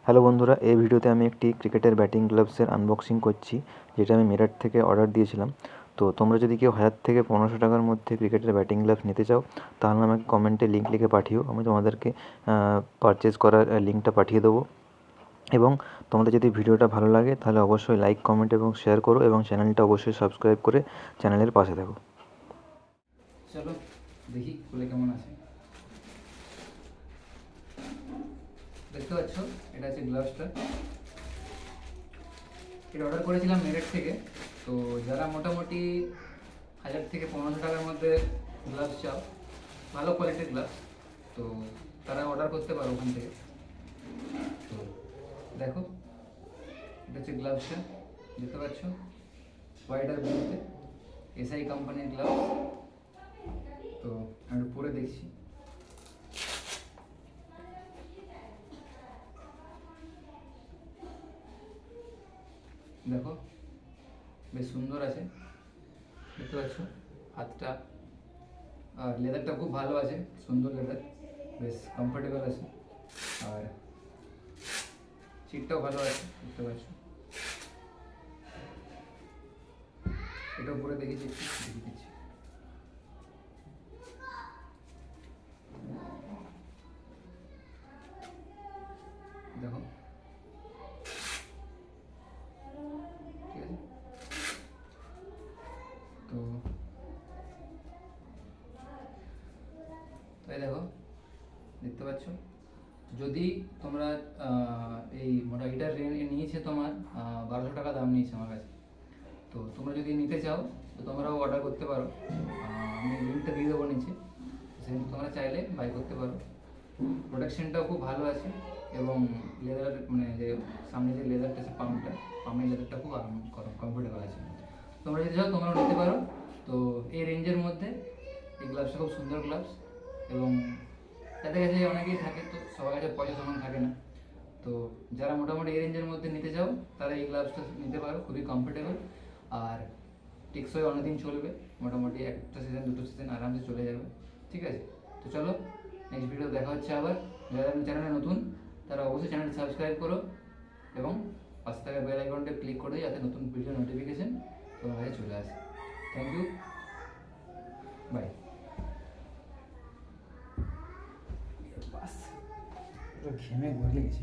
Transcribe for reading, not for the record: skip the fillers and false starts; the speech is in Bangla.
হ্যালো বন্ধুরা, এই ভিডিওতে আমি একটি ক্রিকেটের ব্যাটিং গ্লাভসের আনবক্সিং করছি, যেটা আমি মেরাট থেকে অর্ডার দিয়েছিলাম। তো তোমরা যদি কেউ 1000 থেকে 1500 টাকার মধ্যে ক্রিকেটের ব্যাটিং গ্লাভস নিতে চাও, তাহলে আমাকে কমেন্টে লিঙ্ক লিখে পাঠিও। আমি তোমাদেরকে পারচেজ করার লিঙ্কটা পাঠিয়ে দেবো। এবং তোমাদের যদি ভিডিওটা ভালো লাগে তাহলে অবশ্যই লাইক, কমেন্ট এবং শেয়ার করো, এবং চ্যানেলটা অবশ্যই সাবস্ক্রাইব করে চ্যানেলের পাশে থাকো। চলো দেখি খুলে কেমন আছে। দেখতে পাচ্ছ, এটা হচ্ছে গ্লাভসটা। এটা অর্ডার করেছিলাম মেরিট থেকে। তো যারা মোটামুটি 1000 থেকে 1500 টাকার মধ্যে গ্লাভস চাও, ভালো কোয়ালিটির গ্লাভস, তো তারা অর্ডার করতে পারো ওখান থেকে। তো দেখো, এটা হচ্ছে গ্লাভসটা, দেখতে পাচ্ছ, হোয়াইট আর ব্লুতে এসআই কোম্পানির গ্লাভস। তো আমি একটু পরে দেখছি। দেখো, বেশ সুন্দর আছে, দেখতে পাচ্ছ হাতটা, আর লেদারটা খুব ভালো আছে, সুন্দর লেদার, বেশ কমফোর্টেবল আছে, আর সিটটাও ভালো আছে, দেখতে পাচ্ছ। এটা উপরে দেখেছি, একটু দেখে দিচ্ছি। দেখো, ঠিক আছে। তো তাই দেখো, দেখতে পাচ্ছ, যদি তোমরা এই এটার রেঞ্জ নিয়েছে তোমার 1200 টাকা দাম নিয়েছে আমার কাছে। তো তোমরা যদি নিতে চাও তো তোমরাও অর্ডার করতে পারো, আমি লিঙ্কটা দিয়ে দেবো নিচে, সেখানে তোমরা চাইলে বাই করতে পারো। প্রোডাকশনটাও খুব ভালো আছে, এবং লেদার মানে যে সামনে যে লেদারটা আছে, পামের লেদারটা খুব কমফোর্টেবল আছে। তোমরা যদি চাও তোমরাও নিতে পারো। তো এই রেঞ্জের মধ্যে এই গ্লাভসটা খুব সুন্দর গ্লাভস, এবং তাদের কাছে অনেকেই থাকে, তো সবার কাছে পয়সা সমান থাকে না। তো যারা মোটামুটি এই রেঞ্জের মধ্যে নিতে চাও তারা এই গ্লাভসটা নিতে পারো, খুবই কমফোর্টেবল, আর টেকসই অনেকদিন চলবে, মোটামুটি একটা সিজন দুটো সিজন আরামসে চলে যাবে। ঠিক আছে, তো চলো নেক্সট ভিডিও দেখা হচ্ছে আবার। যারা চ্যানেলে নতুন তারা অবশ্যই চ্যানেলটা সাবস্ক্রাইব করো, এবং পাশে থাকা বেল আইকনটা ক্লিক করে যাতে নতুন ভিডিও নোটিফিকেশন তোমার কাছে চলে আসে। Thank you, bye. ঘেমে গলে গেছি।